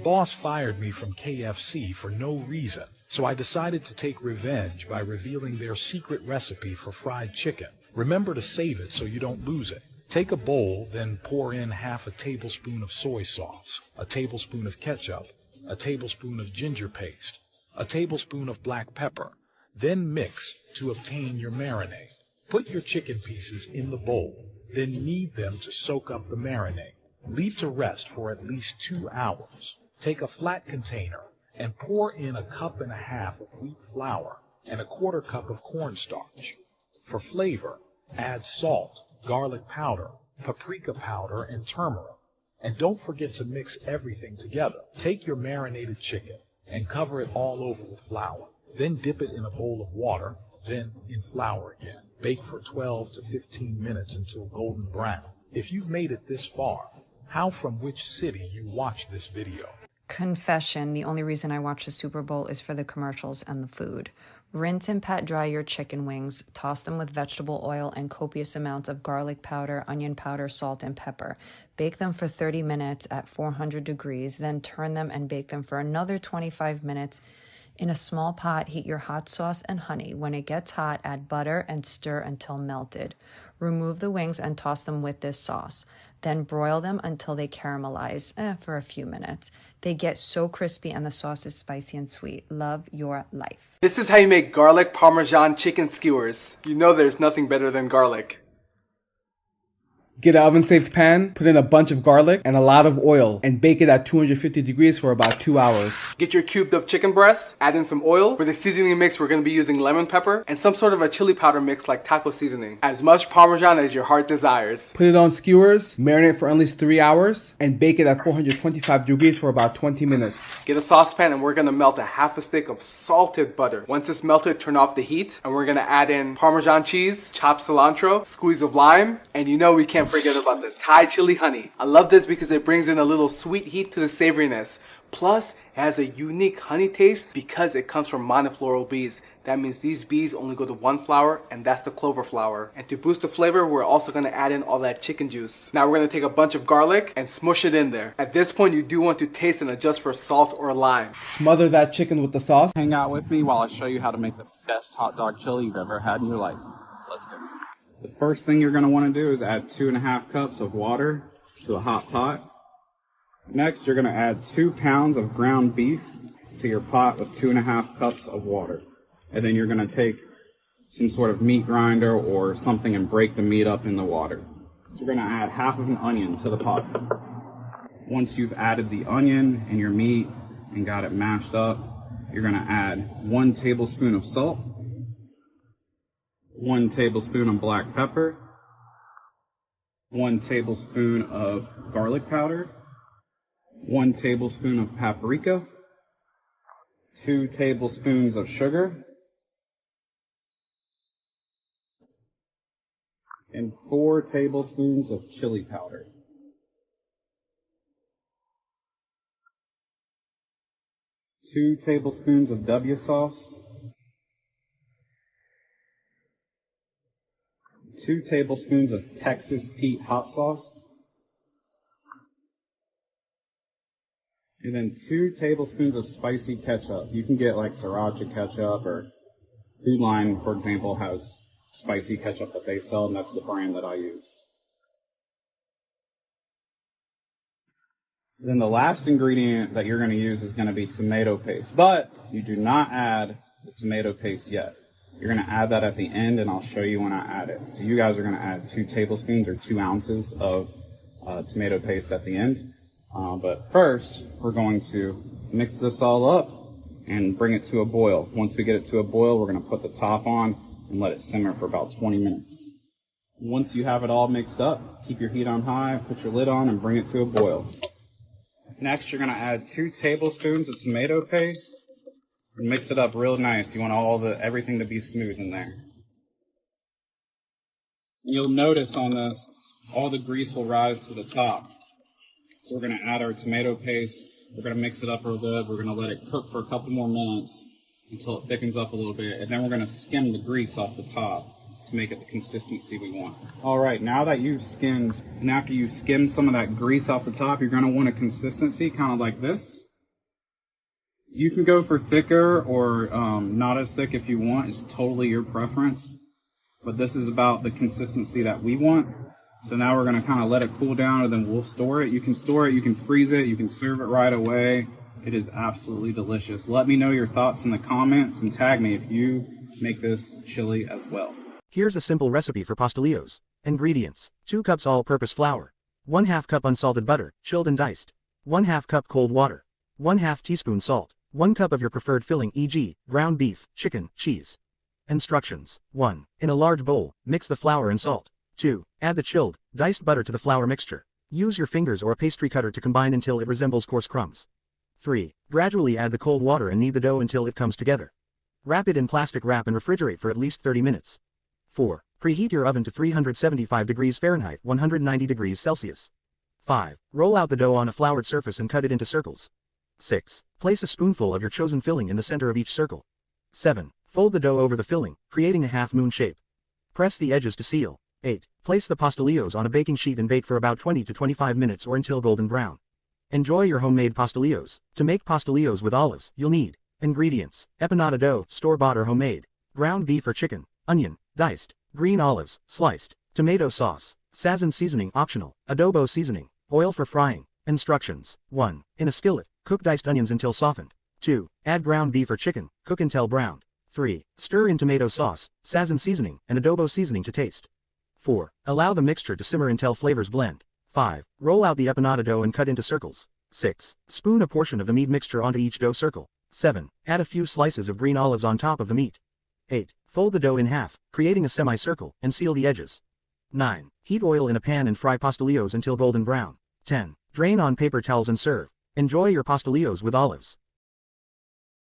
Boss fired me from KFC for no reason, so I decided to take revenge by revealing their secret recipe for fried chicken. Remember to save it so you don't lose it. Take a bowl, then pour in half a tablespoon of soy sauce, a tablespoon of ketchup, a tablespoon of ginger paste, a tablespoon of black pepper. Then mix to obtain your marinade. Put your chicken pieces in the bowl, then knead them to soak up the marinade. Leave to rest for at least 2 hours. Take a flat container and pour in a cup and a half of wheat flour and a quarter cup of cornstarch. For flavor, add salt, garlic powder, paprika powder, and turmeric. And don't forget to mix everything together. Take your marinated chicken and cover it all over with flour. Then dip it in a bowl of water, then in flour again. Bake for 12 to 15 minutes until golden brown. If you've made it this far, how from which city you watch this video? Confession, the only reason I watch the Super Bowl is for the commercials and the food. Rinse and pat dry your chicken wings, toss them with vegetable oil and copious amounts of garlic powder, onion powder, salt, and pepper. Bake them for 30 minutes at 400 degrees, then turn them and bake them for another 25 minutes. In a small pot, heat your hot sauce and honey. When it gets hot, add butter and stir until melted. Remove the wings and toss them with this sauce. Then broil them until they caramelize for a few minutes. They get so crispy and the sauce is spicy and sweet. Love your life. This is how you make garlic parmesan chicken skewers. You know there's nothing better than garlic. Get an oven-safe pan, put in a bunch of garlic and a lot of oil, and bake it at 250 degrees for about 2 hours. Get your cubed up chicken breast, add in some oil. For the seasoning mix, we're going to be using lemon pepper and some sort of a chili powder mix like taco seasoning. As much Parmesan as your heart desires. Put it on skewers, marinate for at least 3 hours, and bake it at 425 degrees for about 20 minutes. Get a saucepan and we're going to melt a half a stick of salted butter. Once it's melted, turn off the heat, and we're going to add in Parmesan cheese, chopped cilantro, squeeze of lime, and you know we can't forget about the Thai chili honey. I love this because it brings in a little sweet heat to the savoriness. Plus, it has a unique honey taste because it comes from monofloral bees. That means these bees only go to one flower, and that's the clover flower. And to boost the flavor, we're also going to add in all that chicken juice. Now we're going to take a bunch of garlic and smush it in there. At this point, you do want to taste and adjust for salt or lime. Smother that chicken with the sauce. Hang out with me while I show you how to make the best hot dog chili you've ever had in your life. Let's go. The first thing you're going to want to do is add 2.5 cups of water to a hot pot. Next, you're going to add 2 pounds of ground beef to your pot with 2.5 cups of water. And then you're going to take some sort of meat grinder or something and break the meat up in the water. So you're going to add half of an onion to the pot. Once you've added the onion and your meat and got it mashed up, you're going to add 1 tablespoon of salt, 1 tablespoon of black pepper, 1 tablespoon of garlic powder, 1 tablespoon of paprika, 2 tablespoons of sugar, and 4 tablespoons of chili powder. Two tablespoons of W sauce, 2 tablespoons of Texas Pete hot sauce, and then 2 tablespoons of spicy ketchup. You can get like Sriracha ketchup, or Food Line, for example, has spicy ketchup that they sell, and that's the brand that I use. Then the last ingredient that you're going to use is going to be tomato paste, but you do not add the tomato paste yet. You're going to add that at the end, and I'll show you when I add it. So you guys are going to add 2 tablespoons or 2 ounces of tomato paste at the end. But first, we're going to mix this all up and bring it to a boil. Once we get it to a boil, we're going to put the top on and let it simmer for about 20 minutes. Once you have it all mixed up, keep your heat on high, put your lid on, and bring it to a boil. Next, you're going to add 2 tablespoons of tomato paste. Mix it up real nice. You want everything to be smooth in there. You'll notice on this, all the grease will rise to the top. So we're going to add our tomato paste. We're going to mix it up real good. We're going to let it cook for a couple more minutes until it thickens up a little bit. And then we're going to skim the grease off the top to make it the consistency we want. All right, now that you've skimmed, and after you've skimmed some of that grease off the top, you're going to want a consistency kind of like this. You can go for thicker or not as thick if you want. It's totally your preference. But this is about the consistency that we want. So now we're going to kind of let it cool down, and then we'll store it. You can store it, you can freeze it, you can serve it right away. It is absolutely delicious. Let me know your thoughts in the comments and tag me if you make this chili as well. Here's a simple recipe for pastelillos. Ingredients: 2 cups all-purpose flour, 1/2 cup unsalted butter, chilled and diced, 1/2 cup cold water, 1/2 teaspoon salt, 1 cup of your preferred filling, e.g., ground beef, chicken, cheese. Instructions: 1. In a large bowl, mix the flour and salt. 2. Add the chilled, diced butter to the flour mixture. Use your fingers or a pastry cutter to combine until it resembles coarse crumbs. 3. Gradually add the cold water and knead the dough until it comes together. Wrap it in plastic wrap and refrigerate for at least 30 minutes. 4. Preheat your oven to 375 degrees Fahrenheit, 190 degrees Celsius. 5. Roll out the dough on a floured surface and cut it into circles. 6. Place a spoonful of your chosen filling in the center of each circle. 7. Fold the dough over the filling, creating a half-moon shape. Press the edges to seal. 8. Place the pastelillos on a baking sheet and bake for about 20 to 25 minutes or until golden brown. Enjoy your homemade pastelillos. To make pastelillos with olives, you'll need ingredients: empanada dough, store-bought or homemade, ground beef or chicken, onion, diced, green olives, sliced, tomato sauce, Sazon seasoning optional, adobo seasoning, oil for frying. Instructions: 1. In a skillet, cook diced onions until softened. 2. Add ground beef or chicken, cook until browned. 3. Stir in tomato sauce, Sazon seasoning, and adobo seasoning to taste. 4. Allow the mixture to simmer until flavors blend. 5. Roll out the empanada dough and cut into circles. 6. Spoon a portion of the meat mixture onto each dough circle. 7. Add a few slices of green olives on top of the meat. 8. Fold the dough in half, creating a semicircle, and seal the edges. 9. Heat oil in a pan and fry pastelillos until golden brown. 10. Drain on paper towels and serve. Enjoy your pastelillos with olives.